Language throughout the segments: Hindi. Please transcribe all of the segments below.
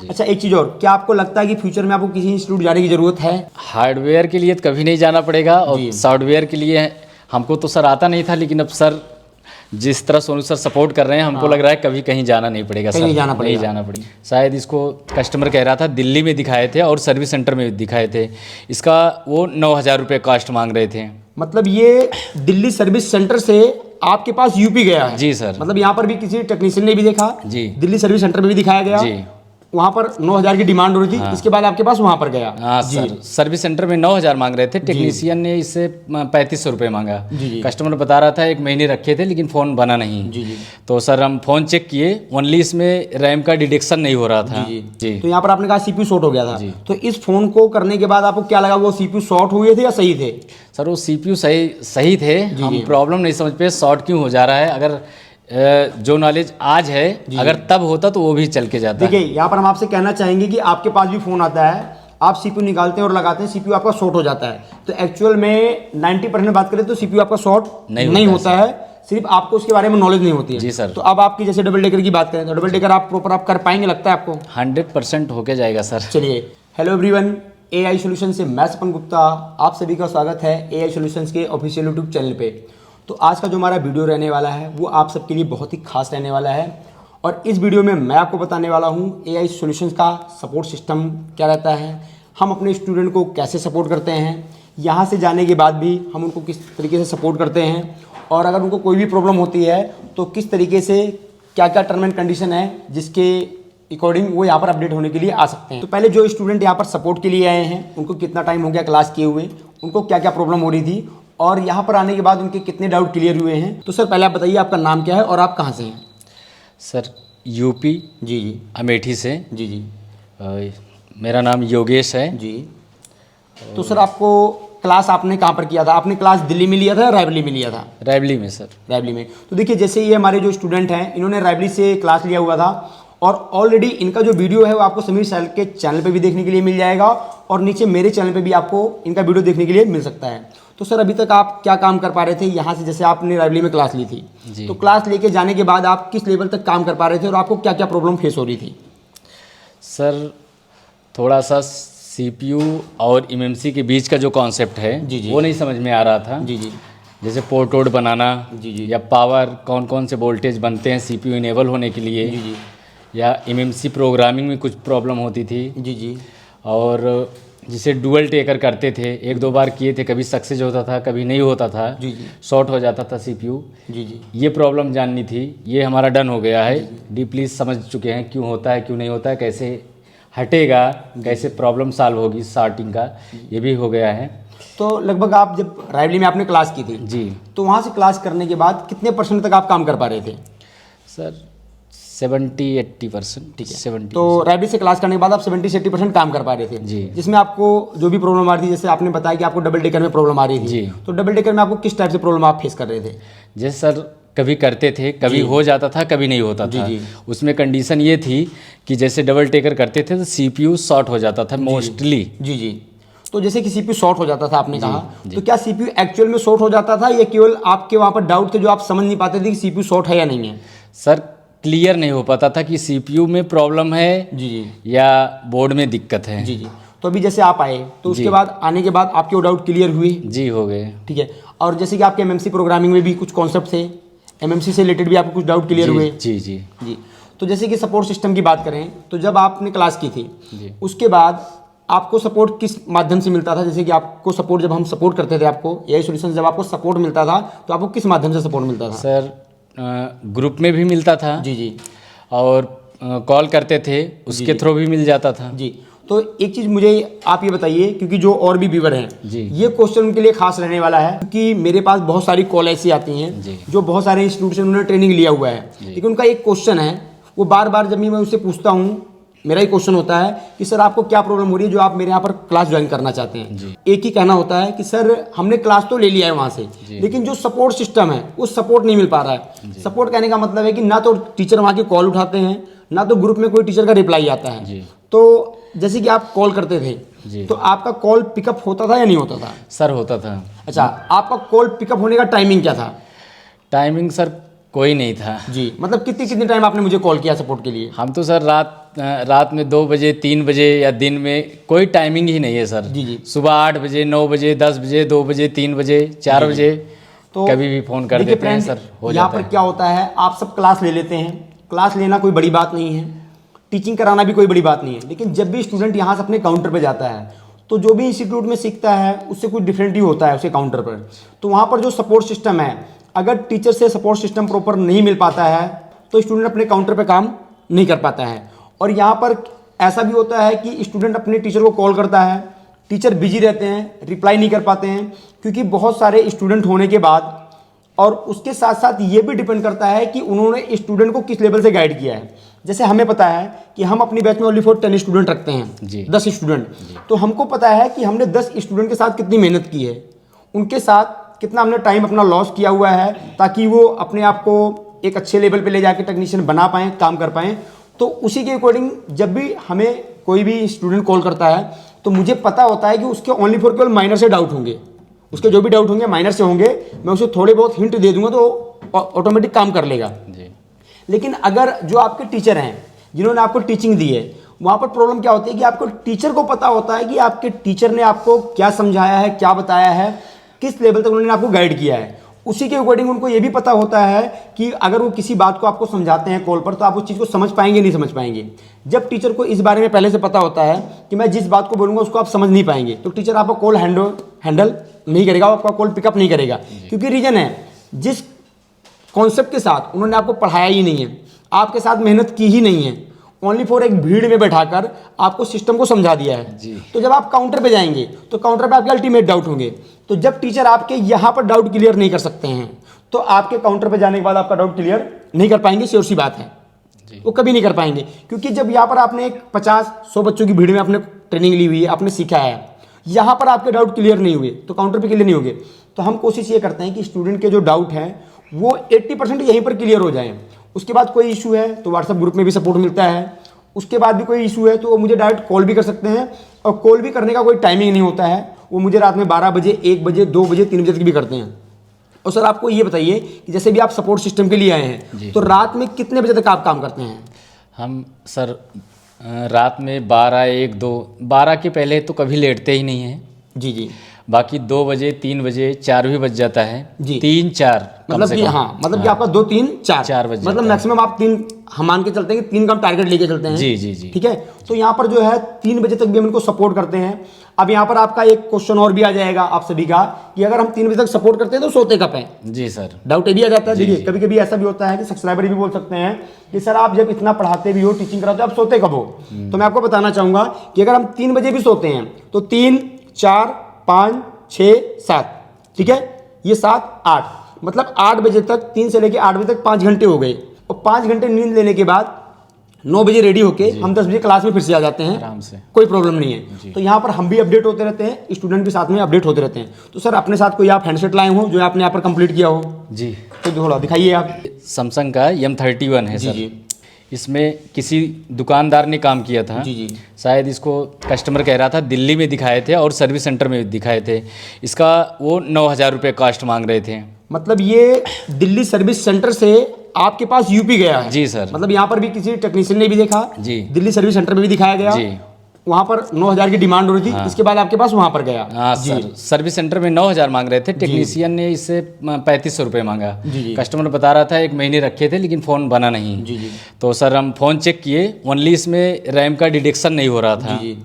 अच्छा, एक चीज़ और, क्या आपको लगता है कि फ्यूचर में आपको किसी इंस्टीट्यूट जाने की ज़रूरत है? हार्डवेयर के लिए तो कभी नहीं जाना पड़ेगा, और सॉफ्टवेयर के लिए हमको तो सर आता नहीं था, लेकिन अब सर जिस तरह सोनू सर सपोर्ट कर रहे हैं, हमको लग रहा है कभी कहीं जाना नहीं पड़ेगा सर। नहीं जाना पड़ेगा। शायद इसको कस्टमर कह रहा था दिल्ली में दिखाए थे और सर्विस सेंटर में दिखाए थे, इसका वो 9,000 रुपये कॉस्ट मांग रहे थे। मतलब ये दिल्ली सर्विस सेंटर से आपके पास यूपी गया है? जी सर। मतलब यहाँ पर भी किसी टेक्नीशियन ने भी देखा जी, दिल्ली सर्विस सेंटर में भी दिखाया गया जी, वहाँ पर 9,000 की डिमांड हो रही थी। इसके बाद आपके पास वहाँ पर गया? हाँ सर, सर्विस सेंटर में 9,000 मांग रहे थे, टेक्नीशियन ने इससे 3,500 रुपये मांगा। कस्टमर बता रहा था 1 महीने रखे थे लेकिन फ़ोन बना नहीं। तो सर हम फ़ोन चेक किए, ओनली इसमें रैम का डिटेक्शन नहीं हो रहा था। जी। तो यहाँ पर आपने कहा CPU शॉर्ट हो गया था, तो इस फोन को करने के बाद आपको क्या लगा, वो CPU शॉर्ट हुए थे या सही थे? सर वो CPU सही थे, हम प्रॉब्लम नहीं समझ पे शॉर्ट क्यों हो जा रहा है। अगर जो नॉलेज आज है, अगर तब होता तो वो भी चल के जाता। देखिए, यहाँ पर हम आपसे कहना चाहेंगे कि आपके पास भी फ़ोन आता है, आप CPU निकालते हैं और लगाते हैं, CPU आपका शॉर्ट हो जाता है, तो एक्चुअल में 90% बात करें तो CPU आपका शॉर्ट नहीं होता है, सिर्फ आपको उसके बारे में नॉलेज नहीं होती है। जी सर। तो अब आपकी जैसे डबल डेकर की बात करें तो डबल डेकर आप प्रॉपर आप कर पाएंगे, लगता है आपको? 100% होके जाएगा सर। चलिए, हेलो एवरीवन, AI सॉल्यूशन से मैं सपन गुप्ता, आप सभी का स्वागत है AI सॉल्यूशंस के ऑफिशियल यूट्यूब चैनल पे। तो आज का जो हमारा वीडियो रहने वाला है वो आप सबके लिए बहुत ही खास रहने वाला है, और इस वीडियो में मैं आपको बताने वाला हूँ AI सॉल्यूशंस का सपोर्ट सिस्टम क्या रहता है, हम अपने स्टूडेंट को कैसे सपोर्ट करते हैं, यहाँ से जाने के बाद भी हम उनको किस तरीके से सपोर्ट करते हैं, और अगर उनको कोई भी प्रॉब्लम होती है तो किस तरीके से क्या क्या टर्म एंड कंडीशन है जिसके अकॉर्डिंग वो यहाँ पर अपडेट होने के लिए आ सकते हैं। तो पहले जो स्टूडेंट यहाँ पर सपोर्ट के लिए आए हैं उनको कितना टाइम हो गया क्लास किए हुए, उनको क्या क्या प्रॉब्लम हो रही थी, और यहाँ पर आने के बाद उनके कितने डाउट क्लियर हुए हैं। तो सर पहले आप बताइए आपका नाम क्या है और आप कहाँ से हैं? सर यूपी जी, अमेठी से। जी, मेरा नाम योगेश है जी। तो सर आपको क्लास आपने कहाँ पर किया था? आपने क्लास दिल्ली में लिया था या रायबरेली में लिया था? रायबरेली में सर। रायबरेली में। तो देखिए, जैसे ये हमारे जो स्टूडेंट हैं इन्होंने रायबरेली से क्लास लिया हुआ था, और ऑलरेडी इनका जो वीडियो है वो आपको समीर सैल के चैनल पे भी देखने के लिए मिल जाएगा, और नीचे मेरे चैनल पे भी आपको इनका वीडियो देखने के लिए मिल सकता है। तो सर अभी तक आप क्या काम कर पा रहे थे यहाँ से, जैसे आपने रायबरेली में क्लास ली थी, तो क्लास लेके जाने के बाद आप किस लेवल तक काम कर पा रहे थे और आपको क्या क्या प्रॉब्लम फेस हो रही थी? सर थोड़ा सा CPU और MMC के बीच का जो कॉन्सेप्ट है वो नहीं समझ में आ रहा था। जी, जैसे पोर्ट वोर्ट बनाना, या पावर कौन कौन से वोल्टेज बनते हैं CPU इनेबल होने के लिए, या MMC प्रोग्रामिंग में कुछ प्रॉब्लम होती थी। जी। और जिसे डुअल टेकर करते थे, 1-2 बार किए थे, कभी सक्सेस होता था कभी नहीं होता था, शॉर्ट हो जाता था CPU। ये प्रॉब्लम जाननी थी, ये हमारा डन हो गया है, डीपली समझ चुके हैं क्यों होता है क्यों नहीं होता है, कैसे हटेगा, कैसे प्रॉब्लम सॉल्व होगी स्टार्टिंग का, ये भी हो गया है। तो लगभग आप जब रायबरेली में आपने क्लास की थी जी, तो वहाँ से क्लास करने के बाद कितने % तक आप काम कर पा रहे थे? सर 70-80%। ठीक है, 70। तो रायबरेली से क्लास करने के बाद आप 70 से 80% काम कर पा रहे थे जी। जिसमें आपको जो भी प्रॉब्लम आ रही थी, जैसे आपने बताया कि आपको डबल डेकर में प्रॉब्लम आ रही थी जी, तो डबल डेकर में आपको किस टाइप से प्रॉब्लम आप फेस कर रहे थे? जैसे सर कभी करते थे, कभी हो जाता था, कभी नहीं होता था। उसमें कंडीशन ये थी कि जैसे डबल टेकर करते थे तो CPU शॉर्ट हो जाता था मोस्टली। जी। तो जैसे कि CPU शॉर्ट हो जाता था आपने कहा, तो क्या CPU एक्चुअल में शॉर्ट हो जाता था या केवल आपके वहाँ पर डाउट थे जो आप समझ नहीं पाते थे कि CPU शॉर्ट है या नहीं है? सर क्लियर नहीं हो पाता था कि CPU में प्रॉब्लम है या बोर्ड में दिक्कत है। जी। तो अभी जैसे आप आए तो उसके बाद आने के बाद आपके वो डाउट क्लियर हुए? जी, हो गए। ठीक है, और जैसे कि आपके MMC प्रोग्रामिंग में भी कुछ कॉन्सेप्ट थे, MMC से रिलेटेड भी आपको कुछ डाउट क्लियर हुए? जी। तो जैसे कि सपोर्ट सिस्टम की बात करें तो जब आपने क्लास की थी उसके बाद आपको सपोर्ट किस माध्यम से मिलता था? जैसे कि आपको सपोर्ट, जब हम सपोर्ट करते थे आपको AI सॉल्यूशन, जब आपको सपोर्ट मिलता था तो आपको किस माध्यम से सपोर्ट मिलता था? सर ग्रुप में भी मिलता था। जी। और कॉल करते थे उसके थ्रू भी मिल जाता था। जी। तो एक चीज़ मुझे आप ये बताइए, क्योंकि जो और भी व्यूअर हैं ये क्वेश्चन उनके लिए खास रहने वाला है, क्योंकि मेरे पास बहुत सारी कॉल ऐसी आती हैं जो बहुत सारे इंस्टीट्यूट से उन्होंने ट्रेनिंग लिया हुआ है, लेकिन उनका एक क्वेश्चन है, वो बार बार जब भी मैं उससे पूछता हूँ, मेरा ही क्वेश्चन होता है कि सर आपको क्या प्रॉब्लम हो रही है जो आप मेरे यहाँ पर क्लास ज्वाइन करना चाहते हैं? एक ही कहना होता है कि सर हमने क्लास तो ले लिया है वहाँ से, लेकिन जो सपोर्ट सिस्टम है वो सपोर्ट नहीं मिल पा रहा है। सपोर्ट कहने का मतलब है कि ना तो टीचर वहाँ की कॉल उठाते हैं, ना तो ग्रुप में कोई टीचर का रिप्लाई आता है। तो जैसे कि आप कॉल करते थे तो आपका कॉल पिकअप होता था या नहीं होता था? सर होता था। अच्छा, आपका कॉल पिकअप होने का टाइमिंग क्या था? टाइमिंग सर कोई नहीं था। जी, मतलब कितनी टाइम आपने मुझे कॉल किया सपोर्ट के लिए? हम तो सर रात रात में 2 बजे 3 बजे या दिन में कोई टाइमिंग ही नहीं है सर। जी जी। सुबह 8 बजे 9 बजे 10 बजे 2 बजे 3 बजे 4 बजे तो कभी भी फ़ोन कर देते हैं सर, हो यहाँ जाता पर है। क्या होता है, आप सब क्लास ले लेते हैं, क्लास लेना कोई बड़ी बात नहीं है, टीचिंग कराना भी कोई बड़ी बात नहीं है, लेकिन जब भी स्टूडेंट यहाँ से अपने काउंटर पर जाता है तो जो भी इंस्टीट्यूट में सीखता है उससे कुछ डिफरेंट ही होता है उसके काउंटर पर। तो वहाँ पर जो सपोर्ट सिस्टम है, अगर टीचर से सपोर्ट सिस्टम प्रॉपर नहीं मिल पाता है तो स्टूडेंट अपने काउंटर पर काम नहीं कर पाता है। और यहाँ पर ऐसा भी होता है कि स्टूडेंट अपने टीचर को कॉल करता है, टीचर बिजी रहते हैं, रिप्लाई नहीं कर पाते हैं, क्योंकि बहुत सारे स्टूडेंट होने के बाद, और उसके साथ साथ ये भी डिपेंड करता है कि उन्होंने स्टूडेंट को किस लेवल से गाइड किया है। जैसे हमें पता है कि हम अपनी बैच में ओनली फॉर 10 स्टूडेंट रखते हैं जी। 10 स्टूडेंट, तो हमको पता है कि हमने 10 स्टूडेंट के साथ कितनी मेहनत की है, उनके साथ कितना हमने टाइम अपना लॉस किया हुआ है, ताकि वो अपने आप को एक अच्छे लेवल पे ले जाके टेक्नीशियन बना पाएँ, काम कर पाएँ। तो उसी के अकॉर्डिंग जब भी हमें कोई भी स्टूडेंट कॉल करता है तो मुझे पता होता है कि उसके ओनली फॉर केवल माइनर से डाउट होंगे, उसके जो भी डाउट होंगे माइनर से होंगे, मैं उसे थोड़े बहुत हिंट दे दूंगा तो ऑटोमेटिक काम कर लेगा जी। लेकिन अगर जो आपके टीचर हैं जिन्होंने आपको टीचिंग दी है, वहाँ पर प्रॉब्लम क्या होती है कि आपको टीचर को पता होता है कि आपके टीचर ने आपको क्या समझाया है, क्या बताया है, किस लेवल तक उन्होंने आपको गाइड किया है। उसी के अकॉर्डिंग उनको ये भी पता होता है कि अगर वो किसी बात को आपको समझाते हैं कॉल पर तो आप उस चीज़ को समझ पाएंगे नहीं समझ पाएंगे। जब टीचर को इस बारे में पहले से पता होता है कि मैं जिस बात को बोलूँगा उसको आप समझ नहीं पाएंगे, तो टीचर आपका कॉल हैंडल नहीं करेगा, आपका कॉल पिकअप नहीं करेगा। क्योंकि रीज़न है, जिस कॉन्सेप्ट के साथ उन्होंने आपको पढ़ाया ही नहीं है, आपके साथ मेहनत की ही नहीं है, ओनली फॉर एक भीड़ में बैठाकर आपको सिस्टम को समझा दिया है जी। तो जब आप काउंटर पे जाएंगे तो काउंटर पे आपके अल्टीमेट डाउट होंगे। तो जब टीचर आपके यहाँ पर डाउट क्लियर नहीं कर सकते हैं तो आपके काउंटर पे जाने के बाद आपका डाउट क्लियर नहीं कर पाएंगे, श्योर सी बात है जी। वो कभी नहीं कर पाएंगे। क्योंकि जब यहाँ पर आपने एक 50-100 बच्चों की भीड़ में आपने ट्रेनिंग ली हुई है, आपने सीखा है, यहाँ पर आपके डाउट क्लियर नहीं हुए तो काउंटर पे क्लियर नहीं होंगे। तो हम कोशिश ये करते हैं कि स्टूडेंट के जो डाउट हैं वो 80% यहीं पर क्लियर हो जाएं। उसके बाद कोई इशू है तो व्हाट्सएप ग्रुप में भी सपोर्ट मिलता है, उसके बाद भी कोई इशू है तो वो मुझे डायरेक्ट कॉल भी कर सकते हैं, और कॉल भी करने का कोई टाइमिंग नहीं होता है, वो मुझे रात में 12 बजे 1 बजे 2 बजे 3 बजे तक भी करते हैं। और सर आपको ये बताइए कि जैसे भी आप सपोर्ट सिस्टम के लिए आए हैं तो रात में कितने बजे तक आप काम करते हैं? हम सर रात में 12 1 2 12 के पहले तो कभी लेटते ही नहीं हैं जी जी। बाकी 2 बजे 3 बजे 4 भी बज जाता है जी। 3 4 मतलब कि हाँ, मतलब कि आपका 2 3 4 4 बज मतलब जाता है। मैक्सिमम आप 3 हम मान के चलते हैं कि 3 का हम टारगेट लेके चलते हैं। जी जी जी। ठीक है, तो यहाँ पर जो है 3 बजे तक भी हम इनको सपोर्ट करते हैं। अब यहाँ पर आपका एक क्वेश्चन और भी आ जाएगा आप सभी का कि अगर हम 3 बजे तक सपोर्ट करते हैं तो सोते कब हैं? जी सर। डाउट ये भी आ जाता है। देखिए कभी कभी ऐसा भी होता है कि सब्सक्राइबर भी बोल सकते हैं कि सर आप जब इतना पढ़ाते भी हो, टीचिंग कराते हो, आप सोते कब हो? तो मैं आपको बताना चाहूंगा कि अगर हम 3 बजे भी सोते हैं तो 3 4 5 6 7, ठीक है, ये 7 8 मतलब 8 बजे तक, 3 से लेके 8 बजे तक 5 घंटे हो गए। और 5 घंटे नींद लेने के बाद 9 बजे रेडी होके हम 10 बजे क्लास में फिर से आ जाते हैं, आराम से, कोई प्रॉब्लम नहीं है। तो यहाँ पर हम भी अपडेट होते रहते हैं, स्टूडेंट भी साथ में अपडेट होते रहते हैं। तो सर अपने साथ कोई आप हैंडसेट लाए हो जो आपने यहाँ पर कंप्लीट किया हो? जी। तो थोड़ा दिखाइए आप। सैमसंग का M31 है जी सर। जी। इसमें किसी दुकानदार ने काम किया था। जी जी। शायद इसको कस्टमर कह रहा था, दिल्ली में दिखाए थे और सर्विस सेंटर में दिखाए थे। इसका वो 9,000 रुपये कॉस्ट मांग रहे थे। मतलब ये दिल्ली सर्विस सेंटर से आपके पास यूपी गया है? जी सर। मतलब यहाँ पर भी किसी टेक्नीशियन ने भी देखा जी। दिल्ली सर्विस सेंटर में भी दिखाया गया जी। वहाँ पर 9,000 की डिमांड हो रही थी। हाँ। इसके बाद आपके पास वहाँ पर गया? हाँ सर, सर्विस सेंटर में 9,000 मांग रहे थे, टेक्नीशियन ने इससे 3,500 रुपये मांगा। कस्टमर बता रहा था 1 महीने रखे थे लेकिन फ़ोन बना नहीं। जी जी। तो सर हम फ़ोन चेक किए, ओनली इसमें रैम का डिटेक्शन नहीं हो रहा था। जी।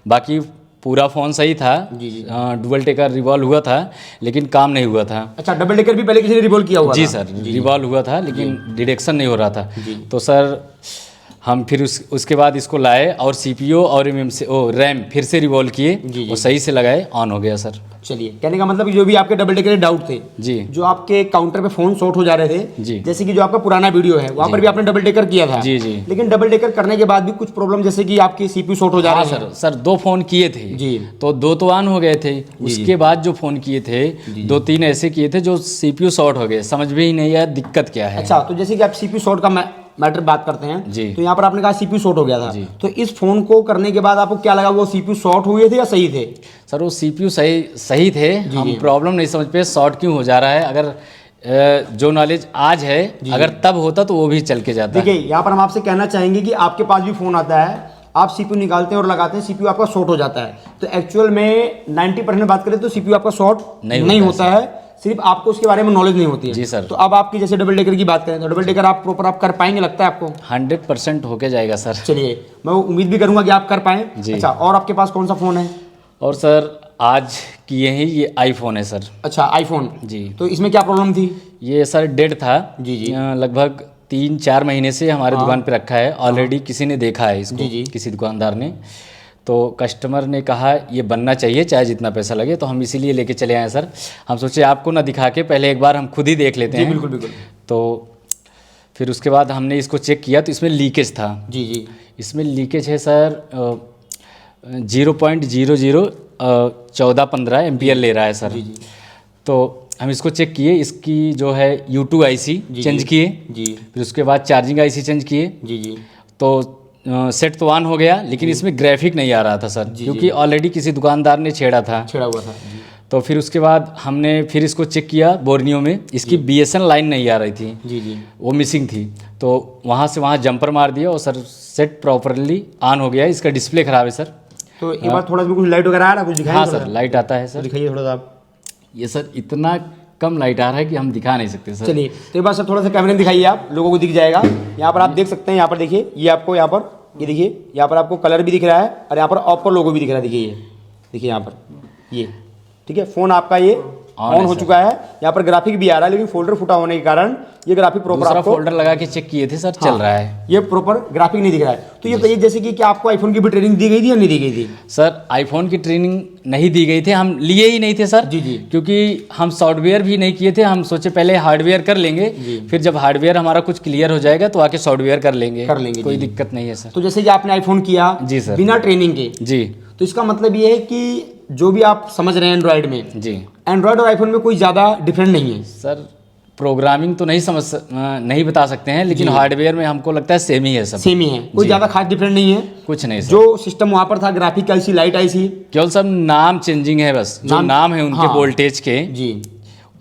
बाकी पूरा फ़ोन सही था। जी जी। डुअल टेकर रिवॉल्व हुआ था लेकिन काम नहीं हुआ था। अच्छा, डबल टेकर भी पहले किसी ने रिवॉल्व किया हुआ जी था? सर, रिवॉल्व हुआ था लेकिन डिटेक्शन नहीं हो रहा था। तो सर हम फिर उसके बाद इसको लाए और CPU और रैम फिर से रिवॉल्व किए, वो सही से लगाए, ऑन हो गया सर। चलिए, कहने का मतलब जो भी आपके डबल टेकर डाउट थे जी, जो आपके काउंटर पे फोन शॉर्ट हो जा रहे थे जी, जैसे कि जो आपका पुराना वीडियो है वहाँ पर भी आपने डबल टेकर किया था। जी जी। लेकिन डबल टेकर करने के बाद भी कुछ प्रॉब्लम जैसे कि आपकी CPU शॉर्ट हो जा रहे हैं। सर 2 फ़ोन किए थे जी, तो 2 तो ऑन हो गए थे। उसके बाद जो फ़ोन किए थे 2-3 ऐसे किए थे जो CPU शॉर्ट हो गए, समझ में ही नहीं आया दिक्कत क्या है। अच्छा, तो जैसे कि आप CPU शॉर्ट का मैटर बात करते हैं जी, तो यहाँ पर आपने कहा CPU शॉर्ट हो गया था, तो इस फोन को करने के बाद आपको क्या लगा, वो CPU शॉर्ट हुए थे या सही थे? सर वो CPU सही थे, हम प्रॉब्लम नहीं समझ पे शॉर्ट क्यों हो जा रहा है। अगर जो नॉलेज आज है अगर तब होता तो वो भी चल के जाता। देखिए यहाँ पर हम आपसे कहना चाहेंगे कि आपके पास भी फ़ोन आता है, आप सीपीयू निकालते हैं और लगाते हैं, सीपीयू आपका शॉर्ट हो जाता है। तो एक्चुअल में 90% बात करें तो सीपीयू आपका शॉर्ट नहीं होता है, सिर्फ आपको उसके बारे में नॉलेज नहीं होती है। जी सर। तो अब आपकी जैसे डबल डेकर की बात करें तो डबल डेकर आप प्रॉपर आप कर पाएंगे लगता है आपको? 100% होके जाएगा सर। चलिए मैं उम्मीद भी करूंगा कि आप कर पाएं। अच्छा, और आपके पास कौन सा फ़ोन है? और सर आज किए ही ये आईफोन है सर। अच्छा, आईफोन जी। तो इसमें क्या प्रॉब्लम थी? ये सर डेड था जी जी। लगभग 3-4 महीने से हमारे दुकान पे रखा है। ऑलरेडी किसी ने देखा है इसको, जी। किसी दुकानदार ने। तो कस्टमर ने कहा ये बनना चाहिए चाहे जितना पैसा लगे, तो हम इसीलिए लेके चले आए सर। हम सोचे आपको ना दिखा के पहले एक बार हम खुद ही देख लेते हैं। बिल्कुल बिल्कुल। तो फिर उसके बाद हमने इसको चेक किया तो इसमें लीकेज था। जी जी। इसमें लीकेज है सर 0.001415 एम्पियर ले रहा है सर। जी जी। तो हम इसको चेक किए, इसकी जो है U2 IC चेंज किए जी। फिर उसके बाद चार्जिंग IC चेंज किए। जी जी। तो सेट तो ऑन हो गया, लेकिन इसमें ग्राफिक नहीं आ रहा था सर, क्योंकि ऑलरेडी किसी दुकानदार ने छेड़ा हुआ था। तो फिर उसके बाद हमने फिर इसको चेक किया बोर्नियो में, इसकी BSN लाइन नहीं आ रही थी। जी जी। वो मिसिंग थी। तो वहाँ से वहाँ जंपर मार दिया और सर सेट प्रॉपरली ऑन हो गया। इसका डिस्प्ले ख़राब है सर। तो एक बार थोड़ा सा कुछ लाइट वगैरह आ रहा है, कुछ दिखाइए? हाँ सर, लाइट आता है सर। दिखाइए थोड़ा सा आप। ये सर इतना कम लाइट आ रहा है कि हम दिखा नहीं सकते सर। चलिए तो एक बार सर थोड़ा सा कैमरे में दिखाइए, आप लोगों को दिख जाएगा। यहाँ पर आप देख सकते हैं, यहाँ पर देखिए, ये आपको यहाँ पर ये देखिए, यहाँ पर आपको कलर भी दिख रहा है और यहाँ पर ऑपर लोगो भी दिख रहा है। देखिए ये देखिए यहाँ पर ये, ठीक है। फ़ोन आपका ये ऑन हो चुका है। यहाँ पर ग्राफिक भी आ रहा है, लेकिन फोल्डर फूटा होने के कारण ये ग्राफिक प्रॉपर दूसरा आपको फोल्डर लगा के चेक किए थे सर, चल रहा है। ये प्रॉपर ग्राफिक नहीं दिख रहा है। तो ये बताइए जैसे कि क्या आपको आईफोन की भी ट्रेनिंग दी गई थी या नहीं दी गई थी? सर आईफोन की ट्रेनिंग नहीं दी गई थी, हम लिए ही नहीं थे सर। जी जी। क्योंकि हम सॉफ्टवेयर भी नहीं किए थे। हम सोचे पहले हार्डवेयर कर लेंगे, फिर जब हार्डवेयर हमारा कुछ क्लियर हो जाएगा तो आके सॉफ्टवेयर कर लेंगे। कोई दिक्कत नहीं है सर। तो जैसे कि आपने आईफोन किया जी सर, बिना ट्रेनिंग के, जी, तो इसका मतलब ये है कि जो भी आप समझ रहे हैं एंड्रॉयड में, जी, एंड्रॉयड और आईफोन में कोई ज़्यादा डिफरेंट नहीं है सर। प्रोग्रामिंग तो नहीं बता सकते हैं, लेकिन हार्डवेयर में हमको लगता है सेम ही है सब। सेम ही है, कोई ज़्यादा खास डिफरेंट नहीं है। कुछ नहीं सर। जो सिस्टम वहाँ पर था, ग्राफिक IC, लाइट IC, केवल सब नाम चेंजिंग है बस। जो नाम है उनके वोल्टेज के जी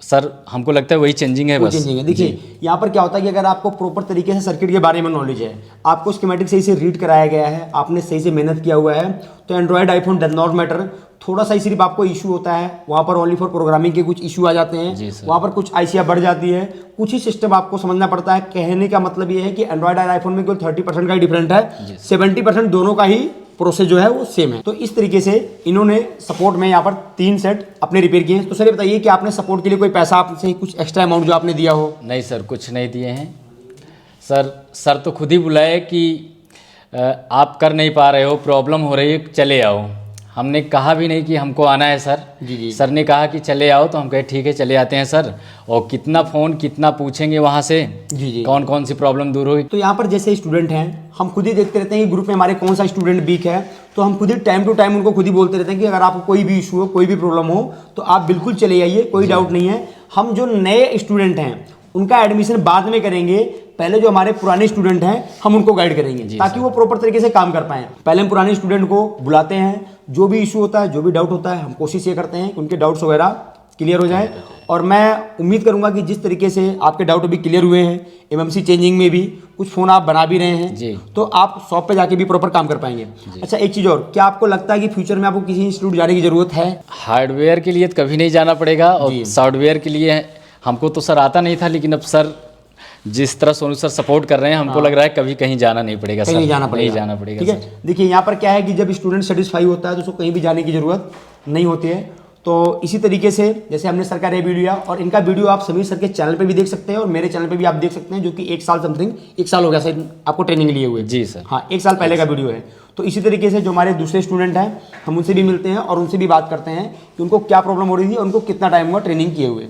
सर, हमको लगता है वही चेंजिंग है बस। चेंजिंग है। देखिए यहाँ पर क्या होता है कि अगर आपको प्रॉपर तरीके से सर्किट के बारे में नॉलेज है, आपको स्कीमेटिक सही से रीड कराया गया है, आपने सही से मेहनत किया हुआ है, तो Android iPhone does not matter. थोड़ा सा ही सिर्फ आपको इशू होता है, वहाँ पर ओनली फॉर प्रोग्रामिंग के कुछ इशू आ जाते हैं, वहाँ पर कुछ IC बढ़ जाती है, कुछ ही सिस्टम आपको समझना पड़ता है। कहने का मतलब ये है कि एंड्रॉयड और आईफोन में केवल 30% का ही डिफरेंट है, 70% दोनों का ही प्रोसेस जो है वो सेम है। तो इस तरीके से इन्होंने सपोर्ट में यहाँ पर 3 सेट अपने रिपेयर किए हैं। तो सर ये बताइए कि आपने सपोर्ट के लिए कोई पैसा आपसे कुछ एक्स्ट्रा अमाउंट जो आपने दिया हो? नहीं सर, कुछ नहीं दिए हैं सर तो खुद ही बुलाए कि आप कर नहीं पा रहे हो, प्रॉब्लम हो रही है, चले आओ। हमने कहा भी नहीं कि हमको आना है सर। जी। सर ने कहा कि चले आओ, तो हम कहे ठीक है चले आते हैं सर। और कितना पूछेंगे वहाँ से, जी। कौन कौन सी प्रॉब्लम दूर होगी। तो यहाँ पर जैसे स्टूडेंट हैं, हम खुद ही देखते रहते हैं कि ग्रुप में हमारे कौन सा स्टूडेंट वीक है, तो हम खुद ही टाइम टू टाइम उनको खुद ही बोलते रहते हैं कि अगर आपको कोई भी इशू हो, कोई भी प्रॉब्लम हो, तो आप बिल्कुल चले आइए, कोई डाउट नहीं है। हम जो नए स्टूडेंट हैं उनका एडमिशन बाद में करेंगे, पहले जो हमारे पुराने स्टूडेंट हैं हम उनको गाइड करेंगे ताकि वो प्रॉपर तरीके से काम कर पाएं। पहले हम पुराने स्टूडेंट को बुलाते हैं, जो भी इशू होता है, जो भी डाउट होता है, हम कोशिश ये करते हैं कि उनके डाउट्स वगैरह क्लियर हो जाए। और मैं उम्मीद करूंगा कि जिस तरीके से आपके डाउट अभी क्लियर हुए हैं, MMC चेंजिंग में भी कुछ फ़ोन आप बना भी रहे हैं, तो आप शॉप पे जाके भी प्रॉपर काम कर पाएंगे। अच्छा एक चीज़ और, क्या आपको लगता है कि फ्यूचर में आपको किसी इंस्टीट्यूट जाने की ज़रूरत है? हार्डवेयर के लिए तो कभी नहीं जाना पड़ेगा, और सॉफ्टवेयर के लिए हमको तो सर आता नहीं था, लेकिन अब सर जिस तरह सोनू सर सपोर्ट कर रहे हैं, हमको लग रहा है कभी कहीं जाना नहीं पड़ेगा सर। नहीं जाना पड़ेगा। ठीक है। देखिए यहाँ पर क्या है कि जब स्टूडेंट सेटिस्फाई होता है तो उसको कहीं भी जाने की ज़रूरत नहीं होती है। तो इसी तरीके से जैसे हमने सर का वीडियो लिया, और इनका वीडियो आप समीर सर के चैनल पे भी देख सकते हैं और मेरे चैनल पे भी आप देख सकते हैं, जो कि 1 साल हो गया सर आपको ट्रेनिंग लिए हुए। जी सर। हाँ, 1 साल पहले का वीडियो है। तो इसी तरीके से जो हमारे दूसरे स्टूडेंट हैं, हम उनसे भी मिलते हैं और उनसे भी बात करते हैं कि उनको क्या प्रॉब्लम हो रही थी और उनको कितना टाइम हुआ ट्रेनिंग किए हुए।